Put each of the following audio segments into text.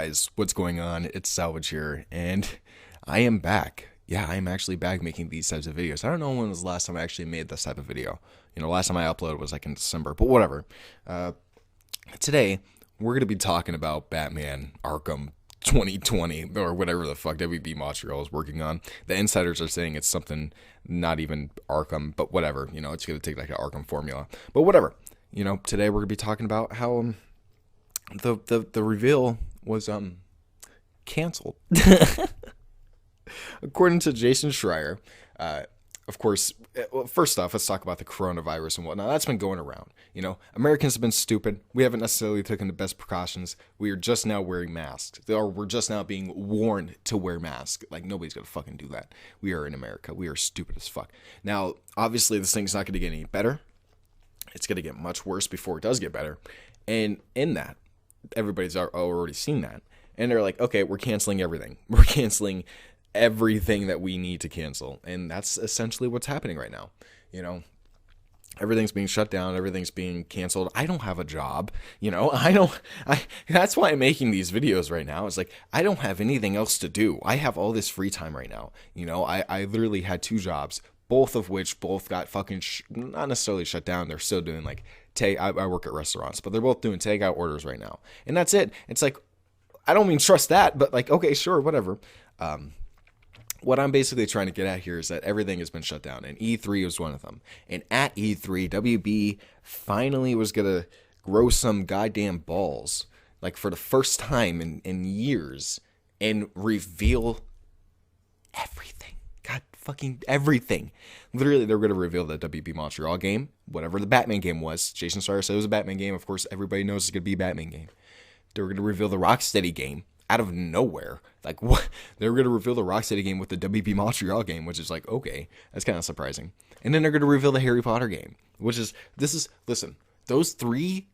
guys, what's going on? It's Salvage here, and I am back. Yeah, I am actually back making these types of videos. I don't know when was the last time I actually made this type of video. Last time I uploaded was like in December, but whatever. Today, we're going to be talking about Batman Arkham 2020, or whatever the fuck WB Montreal is working on. The insiders are saying it's something not even Arkham, but whatever. It's going to take like an Arkham formula. But whatever. Today we're going to be talking about how the reveal was canceled. According to Jason Schreier, of course, well, first off, let's talk about the coronavirus and whatnot. That's been going around. Americans have been stupid. We haven't necessarily taken the best precautions. We are just now wearing masks, or we're just now being warned to wear masks. Like, nobody's gonna fucking do that. We are in America. We are stupid as fuck. Now, obviously, this thing's not gonna get any better. It's gonna get much worse before it does get better. And in that, everybody's already seen that. And they're like, okay, we're canceling everything. We're canceling everything that we need to cancel. And that's essentially what's happening right now. Everything's being shut down. Everything's being canceled. I don't have a job. That's why I'm making these videos right now. It's like, I don't have anything else to do. I have all this free time right now. I literally had 2 jobs, both of which got fucking, not necessarily shut down. They're still doing like, I work at restaurants, but they're both doing takeout orders right now. And that's it. It's like, I don't mean trust that, but like, okay, sure, whatever. What I'm basically trying to get at here is that everything has been shut down, and E3 was one of them. And at E3, WB finally was going to grow some goddamn balls, like for the first time in years, and reveal everything. God fucking everything. Literally, they were going to reveal the WB Montreal game, whatever the Batman game was. Jason Schreier said it was a Batman game. Of course, everybody knows it's going to be a Batman game. They were going to reveal the Rocksteady game out of nowhere. Like, what? They were going to reveal the Rocksteady game with the WB Montreal game, which is like, okay, that's kind of surprising. And then they're going to reveal the Harry Potter game, listen, those three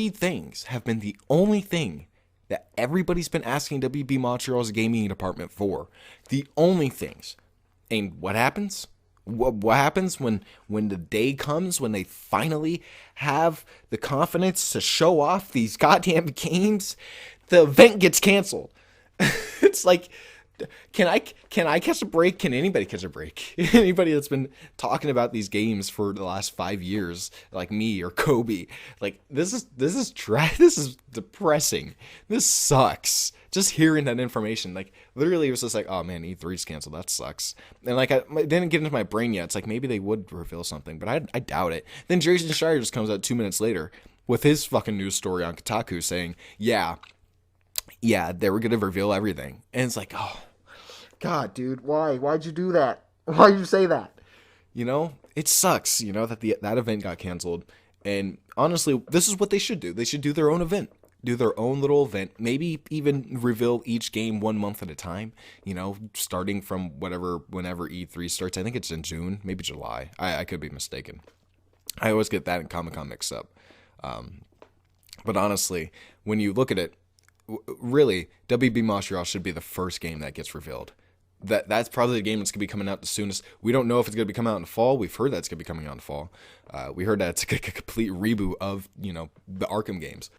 things have been the only thing that everybody's been asking WB Montreal's gaming department for. The only things. And what happens? What happens when the day comes when they finally have the confidence to show off these goddamn games? The event gets canceled. It's like, can I catch a break? Can anybody catch a break? Anybody that's been talking about these games for the last 5 years, like me or Kobe, like this is depressing. This sucks. Just hearing that information, like literally, it was just like, oh man, E3's canceled. That sucks. And like, it didn't get into my brain yet. It's like maybe they would reveal something, but I doubt it. Then Jason Schreier just comes out 2 minutes later with his fucking news story on Kotaku saying, yeah, they were gonna reveal everything. And it's like, oh God, dude, why'd you do that? Why'd you say that? It sucks, that that event got canceled. And honestly, this is what they should do. They should do their own event. Do their own little event. Maybe even reveal each game 1 month at a time. Starting from whenever E3 starts. I think it's in June, maybe July. I could be mistaken. I always get that and Comic-Con mixed up. But honestly, when you look at it, really, WB Montreal should be the first game that gets revealed. That's probably the game that's going to be coming out the soonest. We don't know if it's going to be coming out in the fall. We've heard that it's going to be coming out in the fall. We heard that it's a complete reboot of, the Arkham games,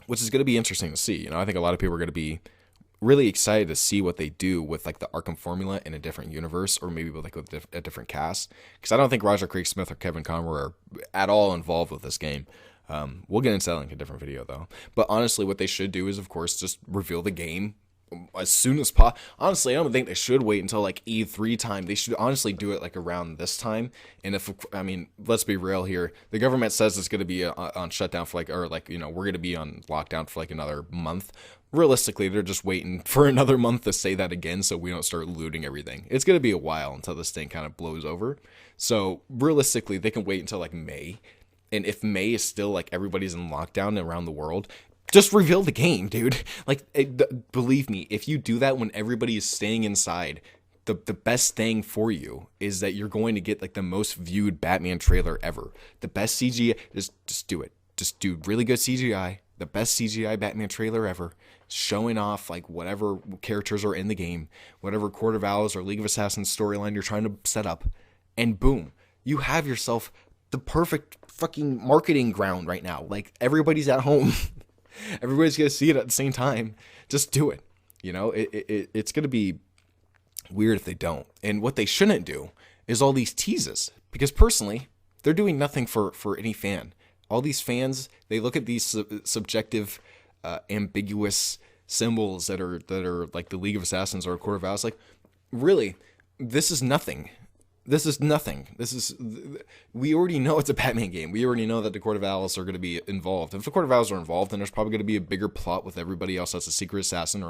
which is going to be interesting to see. I think a lot of people are going to be really excited to see what they do with like the Arkham formula in a different universe, or maybe with a different cast. Because I don't think Roger Craig Smith or Kevin Conroy are at all involved with this game. We'll get into that in a different video though. But honestly, what they should do is, of course, just reveal the game as soon as possible. Honestly, I don't think they should wait until like E3 time. They should honestly do it like around this time. And let's be real here. The government says it's going to be on shutdown for we're going to be on lockdown for like another month. Realistically, they're just waiting for another month to say that again so we don't start looting everything. It's going to be a while until this thing kind of blows over. So realistically, they can wait until like May. And if May is still like everybody's in lockdown around the world, just reveal the game, dude. Like, believe me, if you do that when everybody is staying inside, the best thing for you is that you're going to get like the most viewed Batman trailer ever. The best CGI, just do it. Just do really good CGI. The best CGI Batman trailer ever. Showing off like whatever characters are in the game, whatever Court of Owls or League of Assassins storyline you're trying to set up. And boom, you have yourself the perfect fucking marketing ground right now. Like, everybody's at home. Everybody's gonna see it at the same time. Just do it. It's gonna be weird if they don't. And what they shouldn't do is all these teases, because personally, they're doing nothing for any fan. All these fans, they look at these subjective, ambiguous symbols that are like the League of Assassins or a Court of Owls. Like, really, this is nothing. This is nothing. We already know it's a Batman game. We already know that the Court of Owls are going to be involved. If the Court of Owls are involved, then there's probably going to be a bigger plot with everybody else that's a secret assassin,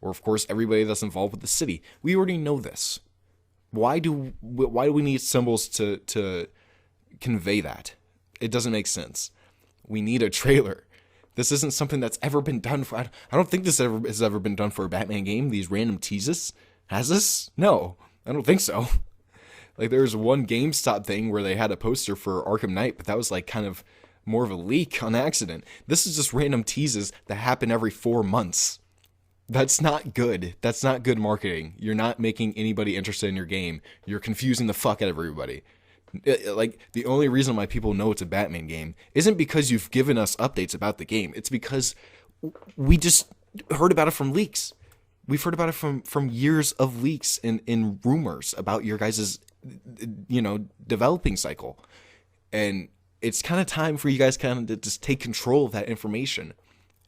or of course everybody that's involved with the city. We already know this. Why do we need symbols to convey that? It doesn't make sense. We need a trailer. This isn't something that's ever been done for. I don't think this has ever been done for a Batman game. These random teases. Has this? No, I don't think so. Like, there was one GameStop thing where they had a poster for Arkham Knight, but that was like kind of more of a leak on accident. This is just random teases that happen every 4 months. That's not good. That's not good marketing. You're not making anybody interested in your game. You're confusing the fuck out of everybody. Like, the only reason why people know it's a Batman game isn't because you've given us updates about the game. It's because we just heard about it from leaks. We've heard about it from years of leaks and rumors about your guys' developing cycle. And it's kind of time for you guys kind of to just take control of that information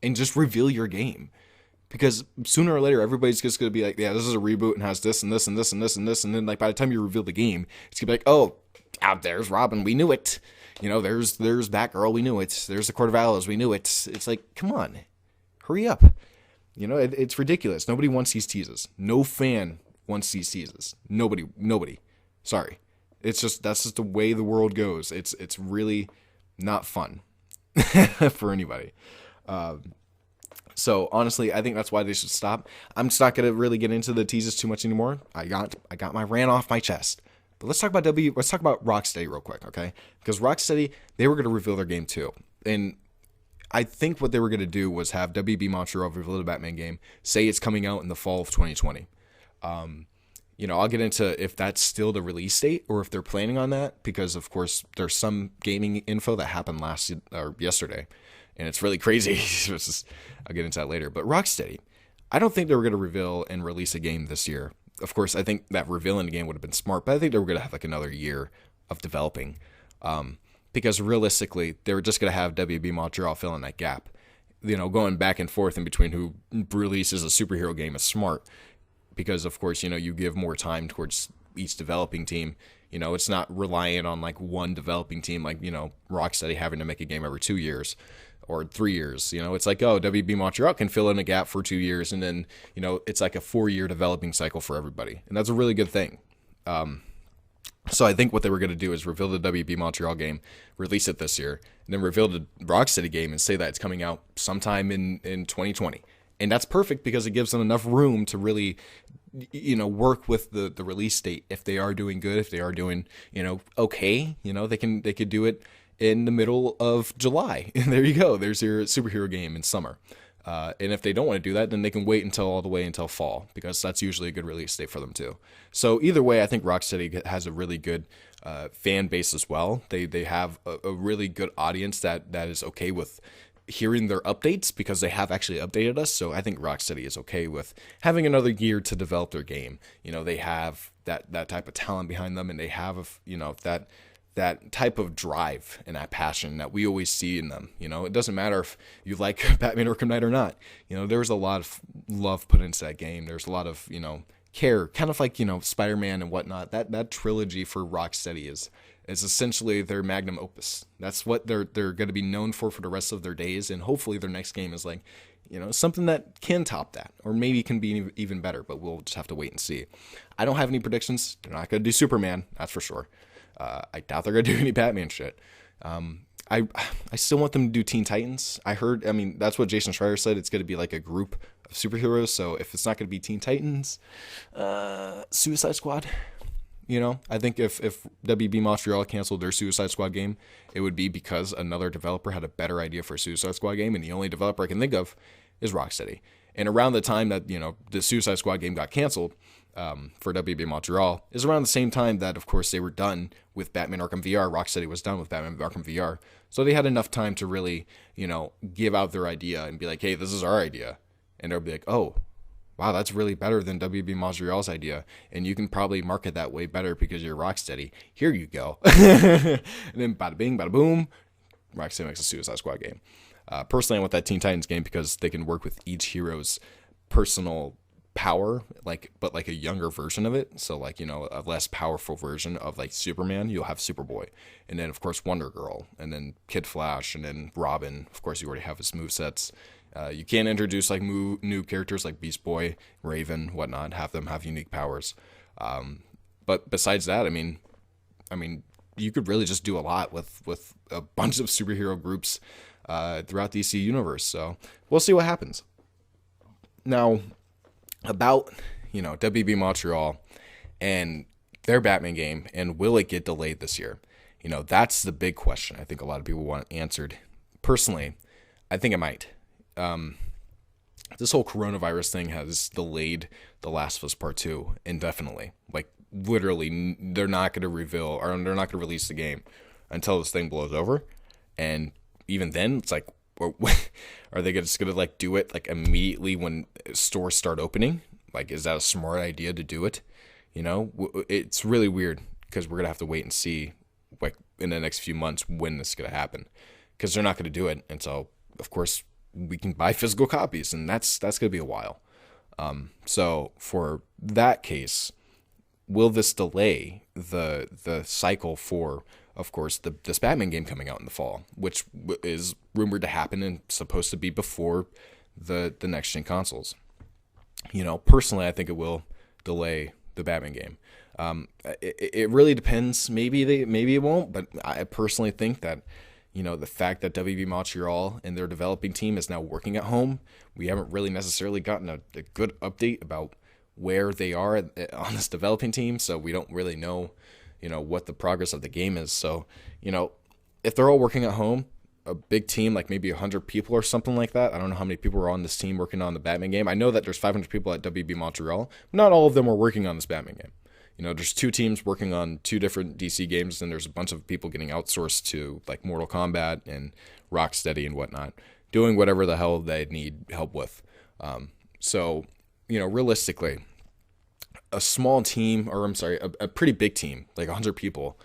and just reveal your game. Because sooner or later, everybody's just going to be like, yeah, this is a reboot and has this and this and this and this and this. And then, like, by the time you reveal the game, it's going to be like, oh, out there's Robin, we knew it. There's Batgirl, we knew it. There's the Court of Owls, we knew it. It's like, come on, hurry up. It's ridiculous. Nobody wants these teases. No fan wants these teases. Nobody. Sorry. That's just the way the world goes. It's really not fun for anybody. So honestly, I think that's why they should stop. I'm just not gonna really get into the teases too much anymore. I got my rant off my chest. But let's talk about Rocksteady real quick, okay? Because Rocksteady, they were gonna reveal their game too, and I think what they were gonna do was have WB Montreal reveal the Batman game, say it's coming out in the fall of 2020. I'll get into if that's still the release date or if they're planning on that, because of course there's some gaming info that happened yesterday, and it's really crazy. I'll get into that later. But Rocksteady, I don't think they were going to reveal and release a game this year. Of course, I think that revealing the game would have been smart, but I think they were going to have like another year of developing, because realistically, they were just going to have WB Montreal fill in that gap. Going back and forth in between who releases a superhero game is smart, because of course, you give more time towards each developing team. It's not reliant on like one developing team, like, Rocksteady having to make a game every 2 years or 3 years. It's like, oh, WB Montreal can fill in a gap for 2 years, and then, it's like a 4-year developing cycle for everybody. And that's a really good thing. So I think what they were going to do is reveal the WB Montreal game, release it this year, and then reveal the Rocksteady game and say that it's coming out sometime in 2020. And that's perfect because it gives them enough room to really, work with the release date. If they are doing good, if they are doing, okay, they could do it in the middle of July. And there you go. There's your superhero game in summer. And if they don't want to do that, then they can wait all the way until fall, because that's usually a good release date for them too. So either way, I think Rocksteady has a really good fan base as well. They have a really good audience that is okay with hearing their updates, because they have actually updated us. So I think Rocksteady is okay with having another year to develop their game. They have that type of talent behind them, and they have that type of drive and that passion that we always see in them. It doesn't matter if you like Batman Arkham Knight or not. There's a lot of love put into that game. There's a lot of, care, kind of like, Spider-Man and whatnot. That trilogy for Rocksteady is essentially their magnum opus. That's what they're going to be known for the rest of their days, and hopefully their next game is like, something that can top that, or maybe can be even better, but we'll just have to wait and see. I don't have any predictions. They're not going to do Superman, that's for sure. I doubt they're going to do any Batman shit. I still want them to do Teen Titans. That's what Jason Schreier said. It's going to be like a group of superheroes, so if it's not going to be Teen Titans, Suicide Squad. I think if WB Montreal canceled their Suicide Squad game, it would be because another developer had a better idea for a Suicide Squad game, and the only developer I can think of is Rocksteady. And around the time that, the Suicide Squad game got canceled for WB Montreal is around the same time that, of course, they were done with Batman Arkham VR. Rocksteady was done with Batman Arkham VR. So they had enough time to really, give out their idea and be like, hey, this is our idea. And they'll be like, oh, wow, that's really better than WB Montreal's idea. And you can probably market that way better because you're Rocksteady. Here you go. And then bada bing, bada boom, Rocksteady makes a Suicide Squad game. Personally, I want that Teen Titans game because they can work with each hero's personal power, but a younger version of it. So a less powerful version of Superman, you'll have Superboy, and then of course Wonder Girl, and then Kid Flash, and then Robin. Of course, you already have his movesets. You can introduce new characters like Beast Boy, Raven, whatnot. Have them have unique powers. But besides that, I mean, you could really just do a lot with a bunch of superhero groups throughout the DC universe. So we'll see what happens. Now, about WB Montreal and their Batman game, and will it get delayed this year? That's the big question I think a lot of people want answered. Personally, I think it might. This whole coronavirus thing has delayed The Last of Us Part 2 indefinitely. Literally, they're not going to reveal, or they're not going to release the game until this thing blows over. And even then, it's are they just going to do it immediately when stores start opening? Is that a smart idea to do it? It's really weird because we're going to have to wait and see in the next few months when this is going to happen, because they're not going to do it until, of course, we can buy physical copies, and that's going to be a while. So for that case, will this delay the cycle for, of course, this Batman game coming out in the fall, which is rumored to happen and supposed to be before the next gen consoles? Personally, I think it will delay the Batman game. It really depends. Maybe it won't, but I personally think that, the fact that WB Montreal and their developing team is now working at home, we haven't really necessarily gotten a good update about where they are on this developing team, so we don't really know, what the progress of the game is. So, if they're all working at home, a big team, maybe 100 people or something like that. I don't know how many people are on this team working on the Batman game. I know that there's 500 people at WB Montreal. Not all of them are working on this Batman game. There's two teams working on two different DC games, and there's a bunch of people getting outsourced to Mortal Kombat and Rocksteady and whatnot, doing whatever the hell they need help with. So, realistically, a small team, or I'm sorry, a pretty big team, 100 people,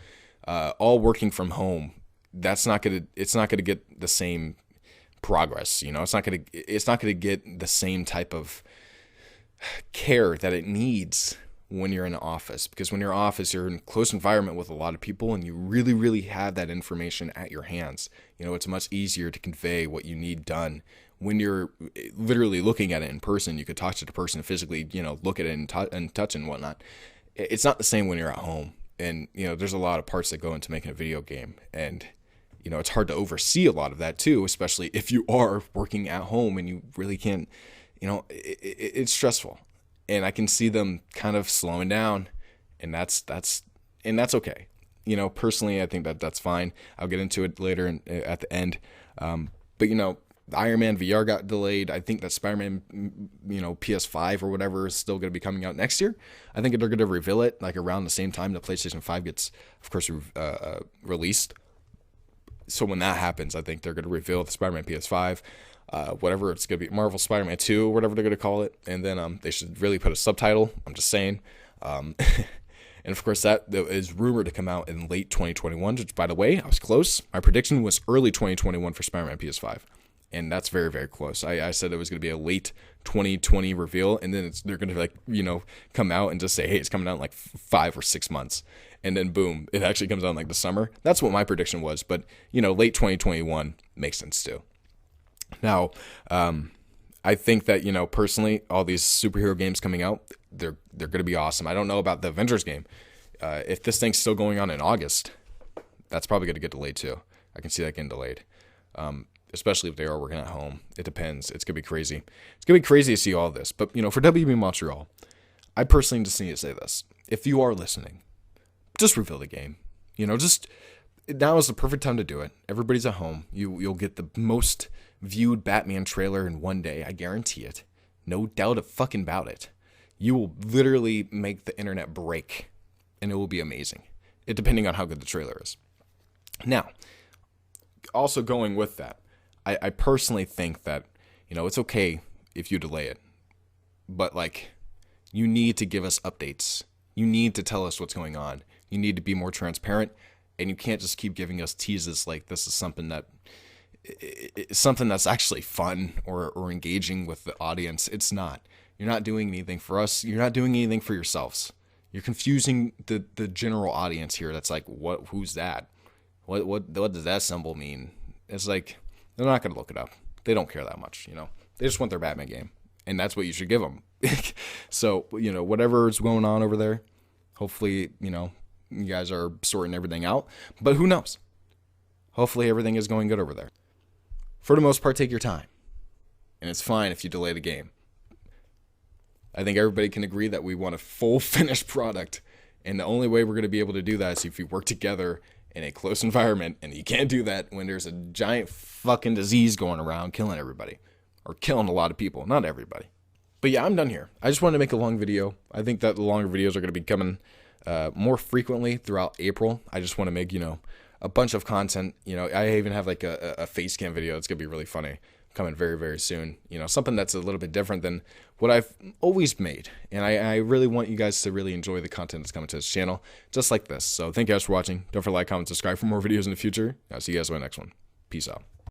all working from home, it's not gonna get the same progress. It's not gonna get the same type of care that it needs when you're in an office, because when you're in an office, you're in a close environment with a lot of people, and you really, really have that information at your hands. It's much easier to convey what you need done when you're literally looking at it in person. You could talk to the person physically, look at it and touch and whatnot. It's not the same when you're at home. And, there's a lot of parts that go into making a video game, and, it's hard to oversee a lot of that too, especially if you are working at home and you really can't, it's stressful. And I can see them kind of slowing down, and that's okay. Personally, I think that's fine. I'll get into it later at the end. But Iron Man VR got delayed. I think that Spider-Man, PS5 or whatever is still going to be coming out next year. I think they're going to reveal it around the same time the PlayStation 5 gets, of course, released. So when that happens, I think they're going to reveal the Spider-Man PS5. Whatever it's going to be, Marvel Spider-Man 2 or whatever they're going to call it. And then they should really put a subtitle. I'm just saying. And of course, that is rumored to come out in late 2021, which, by the way, I was close. My prediction was early 2021 for Spider-Man PS5. And that's very, very close. I said it was going to be a late 2020 reveal, and then they're going to come out and just say, hey, it's coming out in 5 or 6 months. And then boom, it actually comes out in the summer. That's what my prediction was. But, late 2021 makes sense too. Now, I think that, personally, all these superhero games coming out, they're going to be awesome. I don't know about the Avengers game. If this thing's still going on in August, that's probably going to get delayed too. I can see that getting delayed. Especially if they are working at home. It depends. It's going to be crazy. It's going to be crazy to see all this. But, for WB Montreal, I personally just need to say this. If you are listening, just reveal the game. Now is the perfect time to do it. Everybody's at home. You'll get the most viewed Batman trailer in one day. I guarantee it. No doubt a fucking about it. You will literally make the internet break, and it will be amazing. It depending on how good the trailer is. Now, also going with that, I personally think that, it's okay if you delay it, but like, you need to give us updates. You need to tell us what's going on. You need to be more transparent, and you can't just keep giving us teases like this is something that's actually fun or engaging with the audience. It's not. You're not doing anything for us. You're not doing anything for yourselves. You're confusing the general audience here. That's like, who's that? What does that symbol mean? It's like, they're not going to look it up. They don't care that much, They just want their Batman game, and that's what you should give them. So, whatever's going on over there, hopefully, you guys are sorting everything out. But who knows? Hopefully everything is going good over there. For the most part, take your time. And it's fine if you delay the game. I think everybody can agree that we want a full finished product. And the only way we're going to be able to do that is if we work together in a close environment. And you can't do that when there's a giant fucking disease going around killing everybody. Or killing a lot of people. Not everybody. But yeah, I'm done here. I just wanted to make a long video. I think that the longer videos are going to be coming more frequently throughout April. I just want to make, a bunch of content. I even have like a face cam video that's going to be really funny coming very, very soon. Something that's a little bit different than what I've always made. And I really want you guys to really enjoy the content that's coming to this channel, just like this. So thank you guys for watching. Don't forget to like, comment, subscribe for more videos in the future. I'll see you guys in my next one. Peace out.